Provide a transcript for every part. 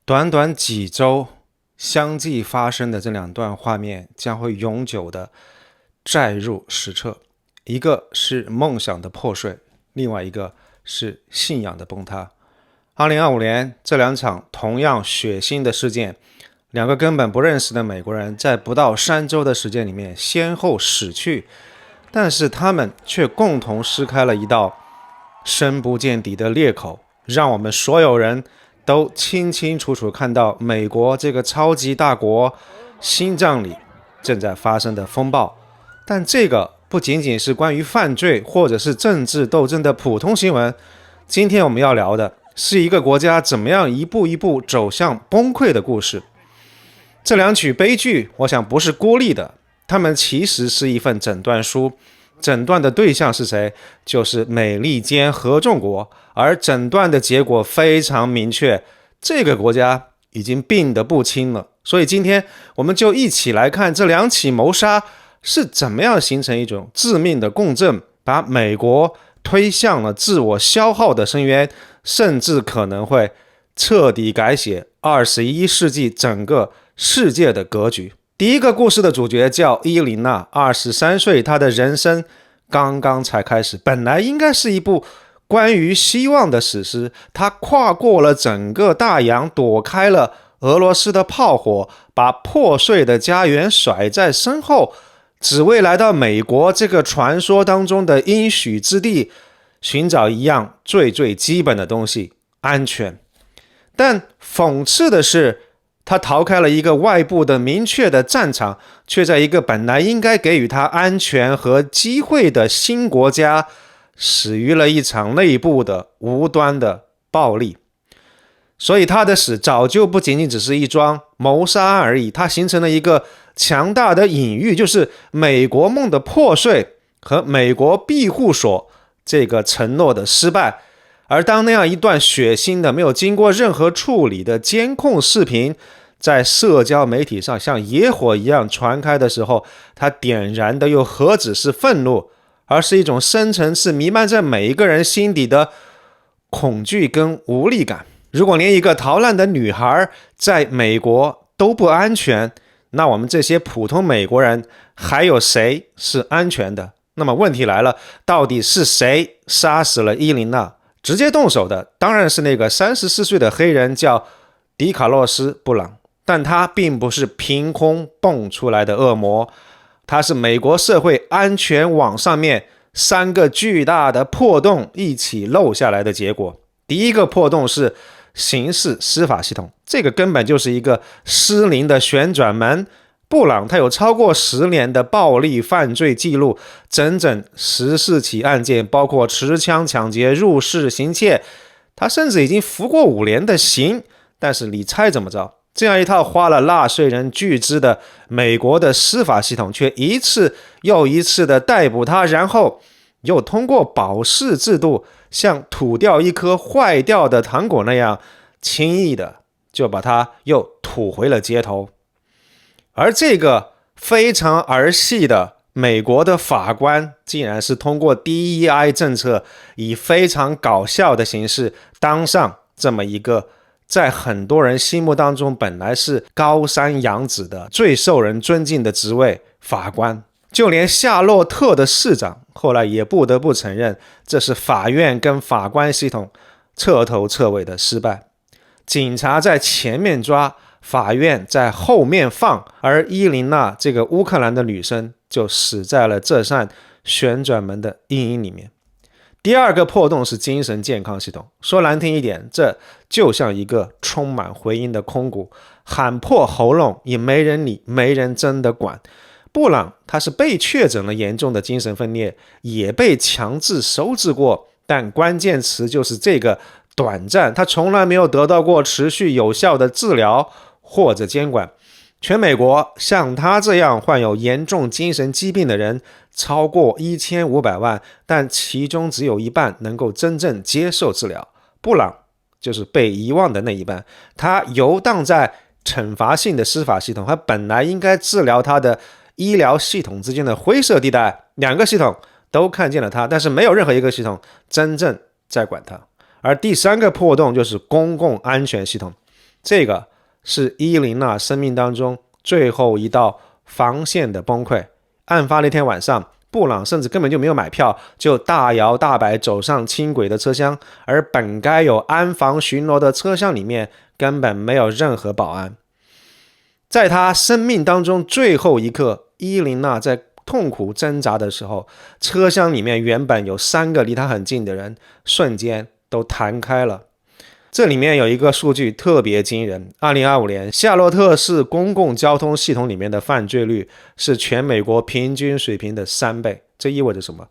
短短几周相继发生的这两段画面将会永久的载入史册，一个是梦想的破碎，另外一个是信仰的崩塌。2025年，这两场同样血腥的事件，两个根本不认识的美国人在不到3周的时间里面先后死去，但是他们却共同撕开了一道深不见底的裂口，让我们所有人都清清楚楚看到美国这个超级大国心脏里正在发生的风暴。但这个不仅仅是关于犯罪或者是政治斗争的普通新闻，今天我们要聊的是一个国家怎么样一步一步走向崩溃的故事。这两起悲剧我想不是孤立的，他们其实是一份诊断书，诊断的对象是谁？就是美利坚合众国，而诊断的结果非常明确，这个国家已经病得不轻了。所以今天我们就一起来看这两起谋杀是怎么样形成一种致命的共振，把美国推向了自我消耗的深渊，甚至可能会彻底改写21世纪整个世界的格局。第一个故事的主角叫伊琳娜，23岁，她的人生刚刚才开始，本来应该是一部关于希望的史诗，她跨过了整个大洋，躲开了俄罗斯的炮火，把破碎的家园甩在身后，只为来到美国这个传说当中的应许之地，寻找一样最基本的东西——安全。但讽刺的是，他逃开了一个外部的明确的战场，却在一个本来应该给予他安全和机会的新国家，死于了一场内部的无端的暴力。所以他的死早就不仅仅只是一桩谋杀案而已，它形成了一个强大的隐喻，就是美国梦的破碎和美国庇护所这个承诺的失败。而当那样一段血腥的没有经过任何处理的监控视频在社交媒体上像野火一样传开的时候，它点燃的又何止是愤怒，而是一种深层次弥漫在每一个人心底的恐惧跟无力感。如果连一个逃难的女孩在美国都不安全，那我们这些普通美国人还有谁是安全的？那么问题来了，到底是谁杀死了伊琳娜？直接动手的当然是那个34岁的黑人，叫迪卡洛斯·布朗，但他并不是凭空蹦出来的恶魔，他是美国社会安全网上面3个巨大的破洞一起漏下来的结果。第一个破洞是刑事司法系统，这个根本就是一个失灵的旋转门。布朗他有超过10年的暴力犯罪记录，整整14起案件，包括持枪抢劫、入室行窃，他甚至已经服过5年的刑。但是你猜怎么着？这样一套花了纳税人巨资的美国的司法系统，却一次又一次的逮捕他，然后又通过保释制度，像吐掉一颗坏掉的糖果那样，轻易的就把他又吐回了街头。而这个非常儿戏的美国的法官，竟然是通过 DEI 政策，以非常搞笑的形式当上这么一个在很多人心目当中本来是高山仰止的最受人尊敬的职位——法官。就连夏洛特的市长后来也不得不承认，这是法院跟法官系统彻头彻尾的失败。警察在前面抓，法院在后面放，而伊琳娜这个乌克兰的女生就死在了这扇旋转门的阴影里面。第二个破洞是精神健康系统，说难听一点，这就像一个充满回音的空谷，喊破喉咙也没人理，没人真的管。布朗他是被确诊了严重的精神分裂，也被强制收治过，但关键词就是这个短暂，他从来没有得到过持续有效的治疗或者监管。全美国像他这样患有严重精神疾病的人超过1500万，但其中只有一半能够真正接受治疗。布朗就是被遗忘的那一半，他游荡在惩罚性的司法系统和本来应该治疗他的医疗系统之间的灰色地带，两个系统都看见了他，但是没有任何一个系统真正在管他。而第3个破洞就是公共安全系统，这个是伊琳娜生命当中最后一道防线的崩溃。案发那天晚上，布朗甚至根本就没有买票，就大摇大摆走上轻轨的车厢，而本该有安防巡逻的车厢里面根本没有任何保安。在他生命当中最后一刻，伊琳娜在痛苦挣扎的时候，车厢里面原本有3个离他很近的人瞬间都弹开了。这里面有一个数据特别惊人，2025年夏洛特市公共交通系统里面的犯罪率是全美国平均水平的3倍。这意味着什么？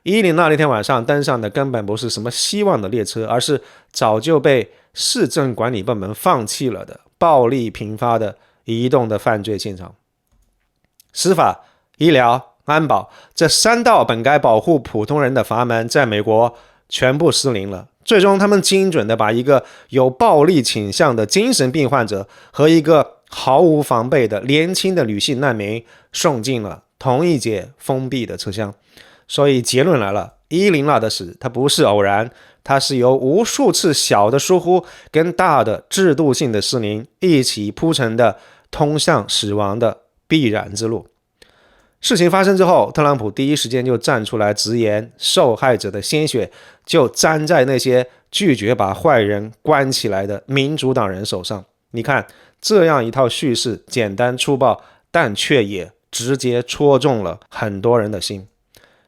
伊琳娜那天晚上登上的根本不是什么希望的列车，而是早就被市政管理部门放弃了的暴力频发的移动的犯罪现场。司法、医疗、安保这3道本该保护普通人的阀门在美国全部失灵了。最终他们精准地把一个有暴力倾向的精神病患者和一个毫无防备的年轻的女性难民送进了同一节封闭的车厢。所以结论来了，伊琳娜的死它不是偶然，它是由无数次小的疏忽跟大的制度性的失灵一起铺成的通向死亡的必然之路。事情发生之后，特朗普第一时间就站出来直言，受害者的鲜血就沾在那些拒绝把坏人关起来的民主党人手上。你看，这样一套叙事简单粗暴，但却也直接戳中了很多人的心。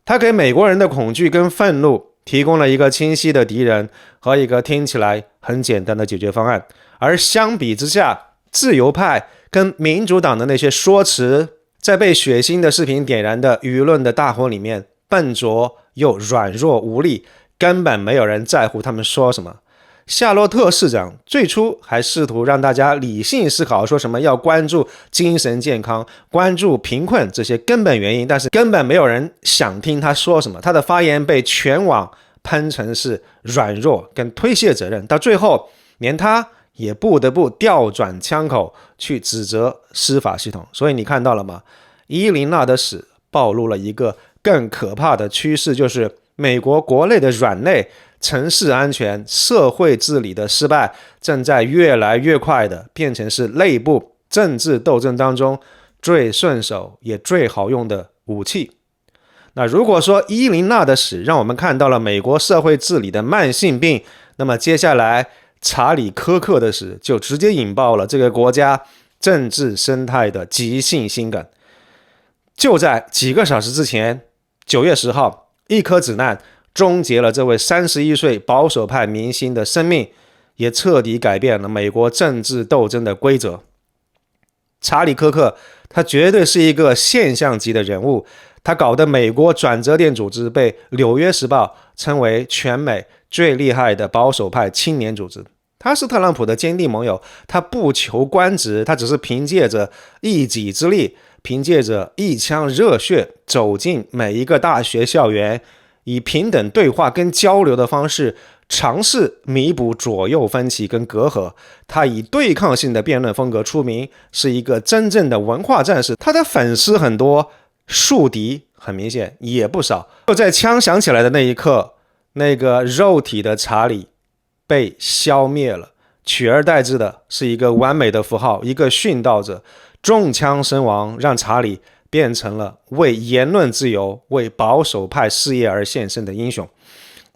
他给美国人的恐惧跟愤怒提供了一个清晰的敌人和一个听起来很简单的解决方案。而相比之下，自由派跟民主党的那些说辞，在被血腥的视频点燃的舆论的大火里面，笨拙又软弱无力，根本没有人在乎他们说什么。夏洛特市长最初还试图让大家理性思考，说什么要关注精神健康、关注贫困这些根本原因，但是根本没有人想听他说什么。他的发言被全网喷成是软弱跟推卸责任，到最后连他也不得不调转枪口去指责司法系统。所以你看到了吗？伊琳娜的死暴露了一个更可怕的趋势，就是美国国内的软肋、城市安全、社会治理的失败正在越来越快的变成是内部政治斗争当中最顺手也最好用的武器。那如果说伊琳娜的死让我们看到了美国社会治理的慢性病，那么接下来查理·科克的死就直接引爆了这个国家政治生态的急性心梗。就在几个小时之前，9月10号，一颗子弹终结了这位31岁保守派明星的生命，也彻底改变了美国政治斗争的规则。查理·科克他绝对是一个现象级的人物，他搞得美国转折点组织被《纽约时报》称为全美最厉害的保守派青年组织。他是特朗普的坚定盟友，他不求官职，他只是凭借着一己之力，凭借着一腔热血走进每一个大学校园，以平等对话跟交流的方式尝试弥补左右分歧跟隔阂。他以对抗性的辩论风格出名，是一个真正的文化战士。他的粉丝很多，树敌很明显也不少。就在枪响起来的那一刻，那个肉体的查理被消灭了，取而代之的是一个完美的符号，一个殉道者。中枪身亡，让查理变成了为言论自由、为保守派事业而献身的英雄。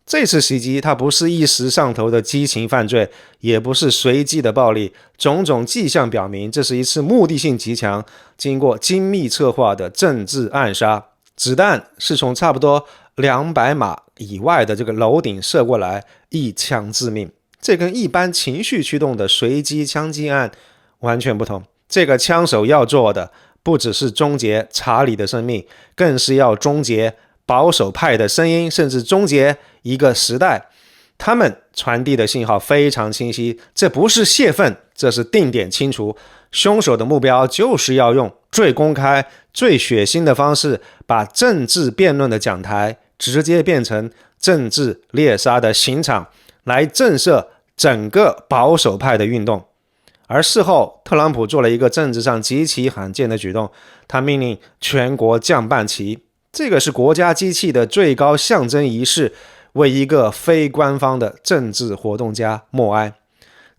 这次袭击它不是一时上头的激情犯罪，也不是随机的暴力，种种迹象表明这是一次目的性极强、经过精密策划的政治暗杀。子弹是从差不多200码以外的这个楼顶射过来，一枪致命。这跟一般情绪驱动的随机枪击案完全不同。这个枪手要做的不只是终结查理的生命，更是要终结保守派的声音，甚至终结一个时代。他们传递的信号非常清晰，这不是泄愤，这是定点清除。凶手的目标就是要用最公开、最血腥的方式，把政治辩论的讲台直接变成政治猎杀的刑场，来震慑整个保守派的运动。而事后，特朗普做了一个政治上极其罕见的举动，他命令全国降半旗，这个是国家机器的最高象征仪式，为一个非官方的政治活动家默哀。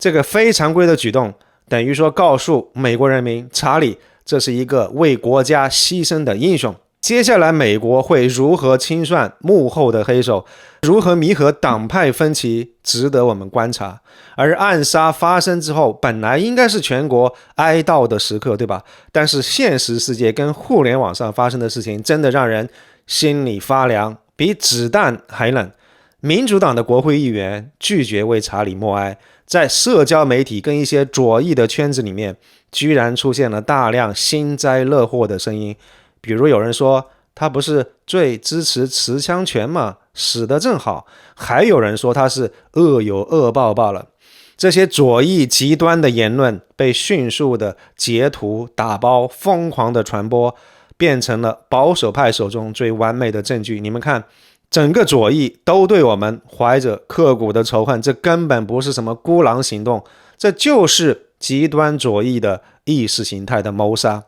这个非常规的举动，等于说告诉美国人民，查理这是一个为国家牺牲的英雄。接下来美国会如何清算幕后的黑手，如何弥合党派分歧，值得我们观察。而暗杀发生之后，本来应该是全国哀悼的时刻，对吧？但是现实世界跟互联网上发生的事情真的让人心里发凉，比子弹还冷。民主党的国会议员拒绝为查理默哀，在社交媒体跟一些左翼的圈子里面，居然出现了大量幸灾乐祸的声音。比如有人说他不是最支持持枪权吗？死得正好。还有人说他是恶有恶报罢了。这些左翼极端的言论被迅速的截图打包，疯狂的传播，变成了保守派手中最完美的证据。你们看，整个左翼都对我们怀着刻骨的仇恨，这根本不是什么孤狼行动，这就是极端左翼的意识形态的谋杀。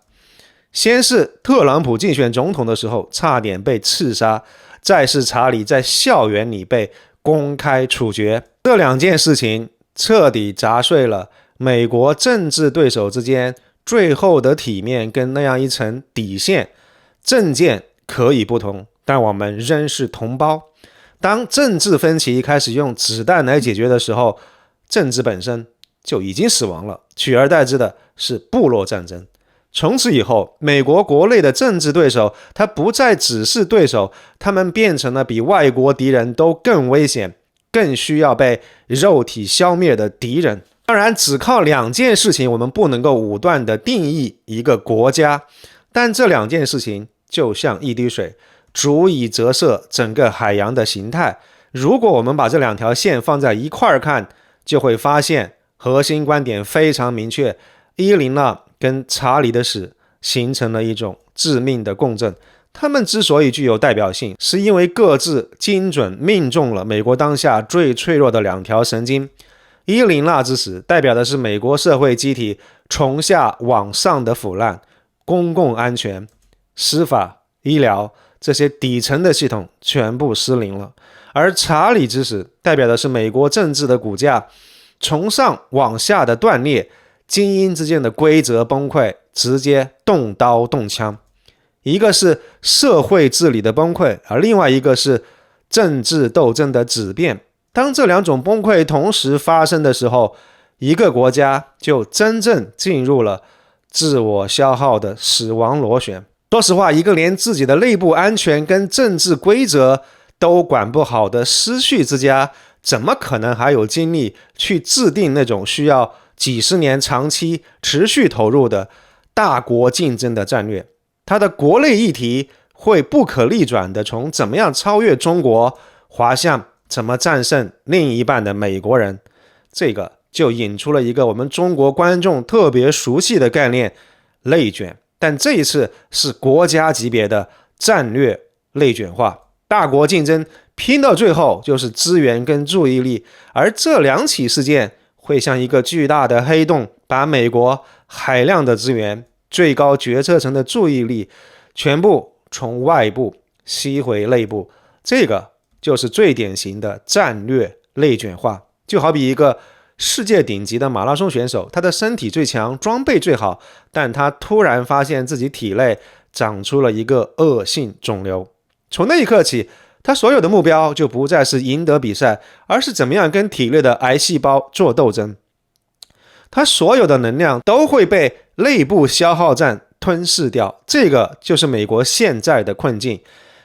先是特朗普竞选总统的时候差点被刺杀，再是查理在校园里被公开处决。这两件事情彻底砸碎了美国政治对手之间最后的体面跟那样一层底线。政见可以不同，但我们仍是同胞。当政治分歧开始用子弹来解决的时候，政治本身就已经死亡了，取而代之的是部落战争。从此以后，美国国内的政治对手，他不再只是对手，他们变成了比外国敌人都更危险、更需要被肉体消灭的敌人。当然，只靠两件事情，我们不能够武断地定义一个国家，但这两件事情就像一滴水，足以折射整个海洋的形态。如果我们把这两条线放在一块儿看，就会发现核心观点非常明确：伊琳娜跟查理的死形成了一种致命的共振。他们之所以具有代表性，是因为各自精准命中了美国当下最脆弱的两条神经。伊琳娜之死代表的是美国社会机体从下往上的腐烂，公共安全、司法、医疗这些底层的系统全部失灵了。而查理之死代表的是美国政治的骨架从上往下的断裂，精英之间的规则崩溃，直接动刀动枪。一个是社会治理的崩溃，而另外一个是政治斗争的质变。当这两种崩溃同时发生的时候，一个国家就真正进入了自我消耗的死亡螺旋。说实话，一个连自己的内部安全跟政治规则都管不好的失序之家，怎么可能还有精力去制定那种需要几十年长期持续投入的大国竞争的战略？他的国内议题会不可逆转的从怎么样超越中国滑向怎么战胜另一半的美国人。这个就引出了一个我们中国观众特别熟悉的概念，内卷。但这一次是国家级别的战略内卷化，大国竞争拼到最后就是资源跟注意力，而这两起事件会像一个巨大的黑洞，把美国海量的资源、最高决策层的注意力全部从外部吸回内部。这个就是最典型的战略内卷化。就好比一个世界顶级的马拉松选手，他的身体最强，装备最好，但他突然发现自己体内长出了一个恶性肿瘤。从那一刻起，他所有的目标就不再是赢得比赛，而是怎么样跟体内的癌细胞做斗争。他所有的能量都会被内部消耗战吞噬掉。这个就是美国现在的困境。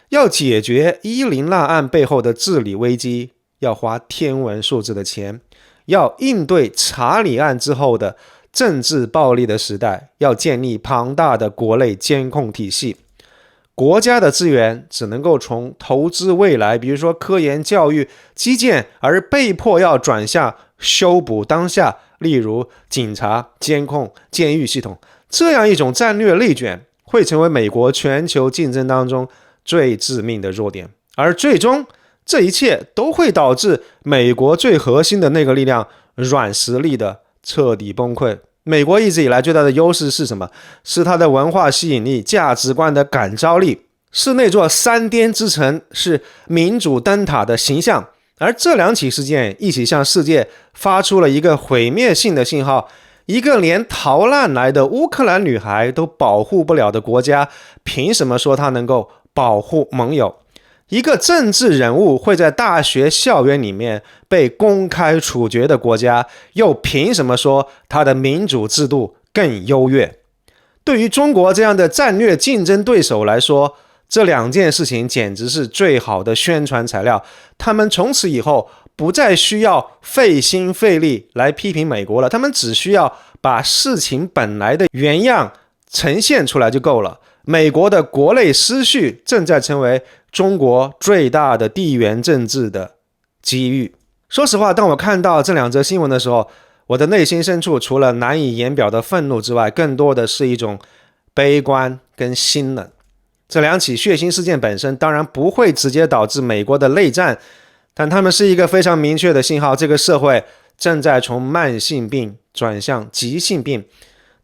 要解决伊琳娜案背后的治理危机，要花天文数字的钱。要应对查理案之后的政治暴力的时代，要建立庞大的国内监控体系。国家的资源只能够从投资未来，比如说科研、教育、基建，而被迫要转向修补当下，例如警察、监控、监狱系统。这样一种战略内卷会成为美国全球竞争当中最致命的弱点，而最终这一切都会导致美国最核心的那个力量软实力的彻底崩溃。美国一直以来最大的优势是什么？是它的文化吸引力、价值观的感召力，是那座山巅之城，是民主灯塔的形象。而这两起事件一起向世界发出了一个毁灭性的信号，一个连逃难来的乌克兰女孩都保护不了的国家，凭什么说她能够保护盟友？一个政治人物会在大学校园里面被公开处决的国家，又凭什么说他的民主制度更优越？对于中国这样的战略竞争对手来说，这两件事情简直是最好的宣传材料。他们从此以后不再需要费心费力来批评美国了，他们只需要把事情本来的原样呈现出来就够了。美国的国内失序正在成为中国最大的地缘政治的机遇。说实话，当我看到这两则新闻的时候，我的内心深处除了难以言表的愤怒之外，更多的是一种悲观跟心冷。这两起血腥事件本身当然不会直接导致美国的内战，但它们是一个非常明确的信号，这个社会正在从慢性病转向急性病，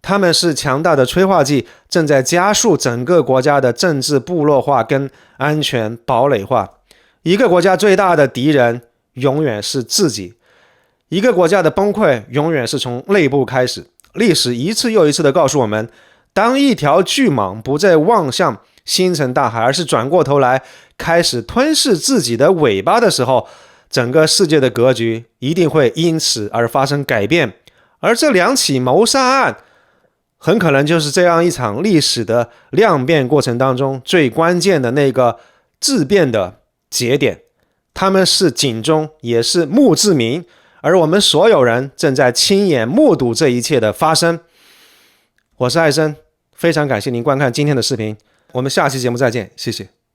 他们是强大的催化剂，正在加速整个国家的政治部落化跟安全堡垒化。一个国家最大的敌人永远是自己，一个国家的崩溃永远是从内部开始。历史一次又一次地告诉我们，当一条巨蟒不再望向星辰大海，而是转过头来开始吞噬自己的尾巴的时候，整个世界的格局一定会因此而发生改变。而这两起谋杀案很可能就是这样一场历史的量变过程当中最关键的那个质变的节点，他们是警钟，也是墓志铭，而我们所有人正在亲眼目睹这一切的发生。我是艾森，非常感谢您观看今天的视频，我们下期节目再见，谢谢。